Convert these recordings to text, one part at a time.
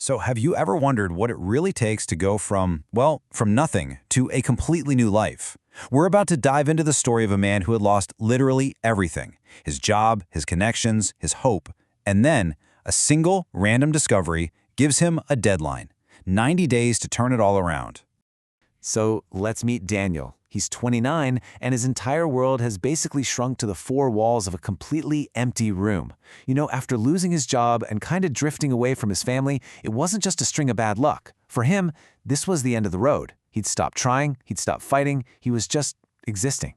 So have you ever wondered what it really takes to go from nothing to a completely new life? We're about to dive into the story of a man who had lost literally everything: his job, his connections, his hope, and then a single random discovery gives him a deadline, 90 days to turn it all around. So let's meet Daniel. He's 29, and his entire world has basically shrunk to the four walls of a completely empty room. After losing his job and kind of drifting away from his family, it wasn't just a string of bad luck. For him, this was the end of the road. He'd stopped trying, he'd stopped fighting, he was just existing.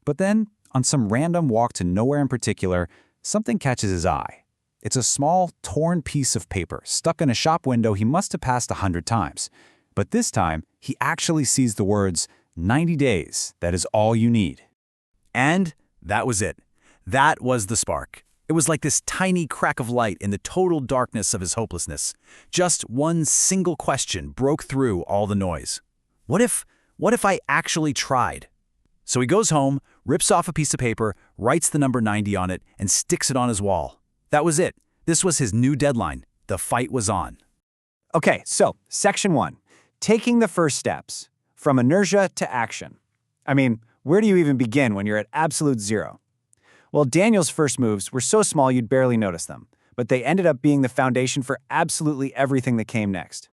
But then, on some random walk to nowhere in particular, something catches his eye. It's a small, torn piece of paper stuck in a shop window he must have passed 100 times. But this time, he actually sees the words, 90 days, that is all you need. And that was it. That was the spark. It was like this tiny crack of light in the total darkness of his hopelessness. Just one single question broke through all the noise. What if I actually tried? So he goes home, rips off a piece of paper, writes the number 90 on it, and sticks it on his wall. That was it. This was his new deadline. The fight was on. Okay, so section 1, taking the first steps. From inertia to action. I mean, where do you even begin when you're at absolute zero? Well, Daniel's first moves were so small you'd barely notice them, but they ended up being the foundation for absolutely everything that came next.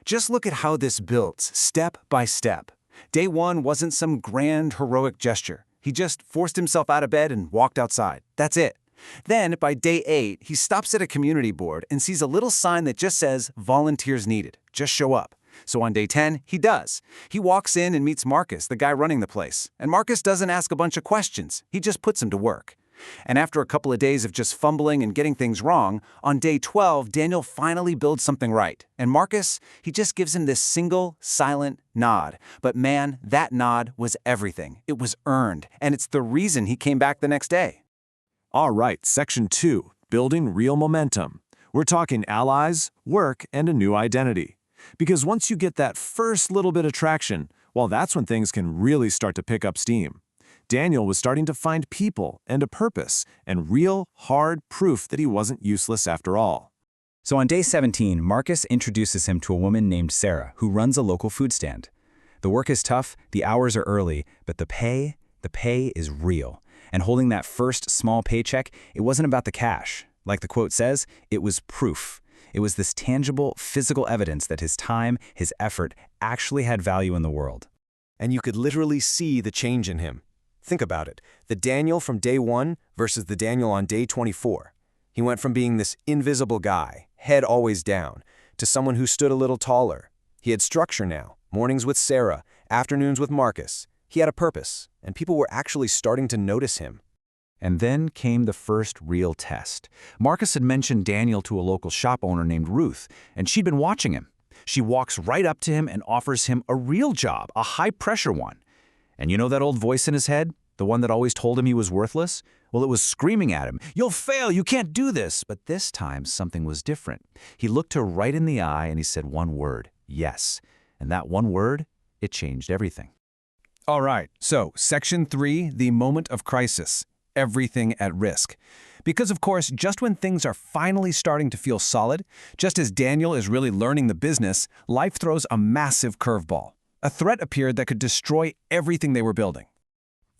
Just look at how this builds, step by step. Day 1 wasn't some grand, heroic gesture. He just forced himself out of bed and walked outside. That's it. Then, by day 8, he stops at a community board and sees a little sign that just says, "Volunteers needed. Just show up." So on day 10, he does. He walks in and meets Marcus, the guy running the place. And Marcus doesn't ask a bunch of questions. He just puts him to work. And after a couple of days of just fumbling and getting things wrong, on day 12, Daniel finally builds something right. And Marcus, he just gives him this single, silent nod. But man, that nod was everything. It was earned. And it's the reason he came back the next day. All right, section 2, building real momentum. We're talking allies, work, and a new identity. Because once you get that first little bit of traction, well, that's when things can really start to pick up steam. Daniel was starting to find people and a purpose and real, hard proof that he wasn't useless after all. So on day 17, Marcus introduces him to a woman named Sarah who runs a local food stand. The work is tough, the hours are early, but the pay is real. And holding that first small paycheck, it wasn't about the cash. Like the quote says, it was proof. It was this tangible, physical evidence that his time, his effort, actually had value in the world. And you could literally see the change in him. Think about it. The Daniel from day 1 versus the Daniel on day 24. He went from being this invisible guy, head always down, to someone who stood a little taller. He had structure now, mornings with Sarah, afternoons with Marcus. He had a purpose, and people were actually starting to notice him. And then came the first real test. Marcus had mentioned Daniel to a local shop owner named Ruth, and she'd been watching him. She walks right up to him and offers him a real job, a high-pressure one. And you know that old voice in his head? The one that always told him he was worthless? Well, it was screaming at him, "You'll fail, you can't do this!" But this time, something was different. He looked her right in the eye and he said one word, yes. And that one word, it changed everything. All right, so section 3, the moment of crisis. Everything at risk. Because of course, just when things are finally starting to feel solid, just as Daniel is really learning the business, life throws a massive curveball. A threat appeared that could destroy everything they were building.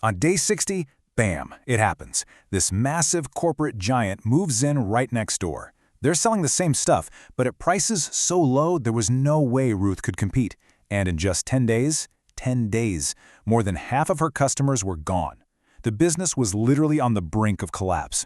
On day 60, bam, it happens. This massive corporate giant moves in right next door. They're selling the same stuff, but at prices so low there was no way Ruth could compete. And in just 10 days, more than half of her customers were gone. The business was literally on the brink of collapse.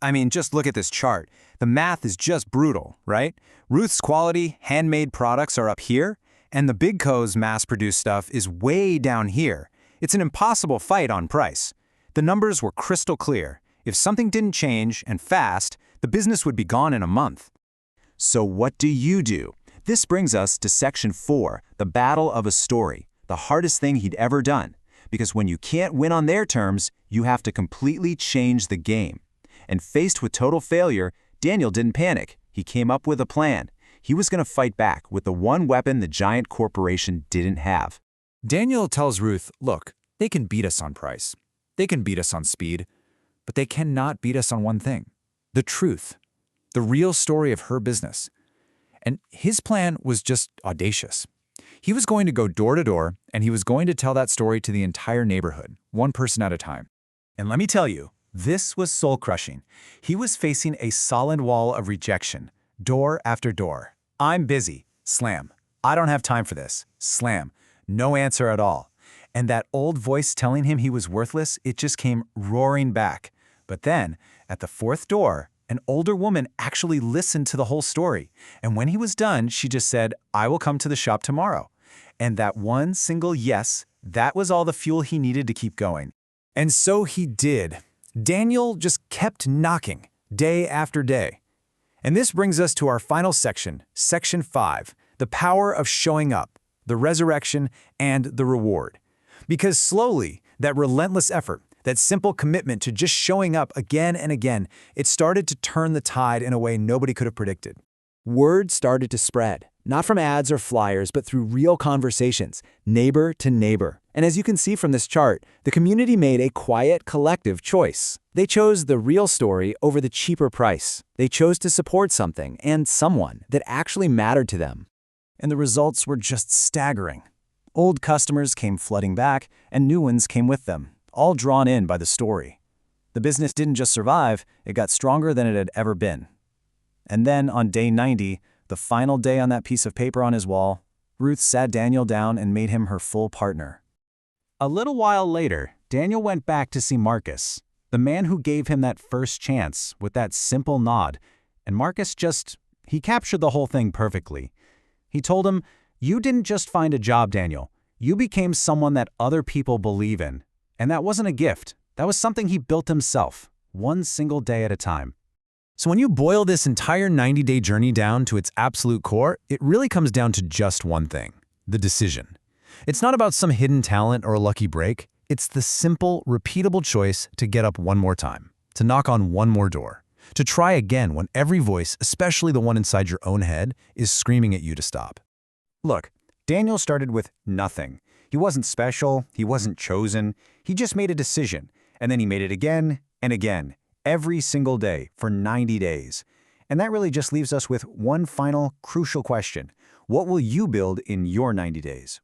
I mean, just look at this chart. The math is just brutal, right? Ruth's quality, handmade products are up here, and the Big Co's mass-produced stuff is way down here. It's an impossible fight on price. The numbers were crystal clear. If something didn't change, and fast, the business would be gone in a month. So what do you do? This brings us to section 4, the battle of a story, the hardest thing he'd ever done. Because when you can't win on their terms, you have to completely change the game. And faced with total failure, Daniel didn't panic. He came up with a plan. He was going to fight back with the one weapon the giant corporation didn't have. Daniel tells Ruth, look, they can beat us on price. They can beat us on speed. But they cannot beat us on one thing: the truth, the real story of her business. And his plan was just audacious. He was going to go door to door, and he was going to tell that story to the entire neighborhood, one person at a time. And let me tell you, this was soul-crushing. He was facing a solid wall of rejection, door after door. I'm busy. Slam. I don't have time for this. Slam. No answer at all. And that old voice telling him he was worthless, it just came roaring back. But then, at the fourth door, an older woman actually listened to the whole story. And when he was done, she just said, "I will come to the shop tomorrow." And that one single yes, that was all the fuel he needed to keep going. And so he did. Daniel just kept knocking, day after day. And this brings us to our final section, Section 5, the power of showing up, the resurrection, and the reward. Because slowly, that relentless effort, that simple commitment to just showing up again and again, it started to turn the tide in a way nobody could have predicted. Word started to spread, not from ads or flyers, but through real conversations, neighbor to neighbor. And as you can see from this chart, the community made a quiet, collective choice. They chose the real story over the cheaper price. They chose to support something and someone that actually mattered to them. And the results were just staggering. Old customers came flooding back, and new ones came with them, all drawn in by the story. The business didn't just survive, it got stronger than it had ever been. And then on day 90, the final day on that piece of paper on his wall, Ruth sat Daniel down and made him her full partner. A little while later, Daniel went back to see Marcus, the man who gave him that first chance with that simple nod. And Marcus he captured the whole thing perfectly. He told him, "You didn't just find a job, Daniel. You became someone that other people believe in. And that wasn't a gift. That was something he built himself, one single day at a time." So when you boil this entire 90-day journey down to its absolute core, it really comes down to just one thing: the decision. It's not about some hidden talent or a lucky break. It's the simple, repeatable choice to get up one more time, to knock on one more door, to try again when every voice, especially the one inside your own head, is screaming at you to stop. Look, Daniel started with nothing. He wasn't special, he wasn't chosen, he just made a decision, and then he made it again and again, every single day for 90 days. And that really just leaves us with one final crucial question. What will you build in your 90 days?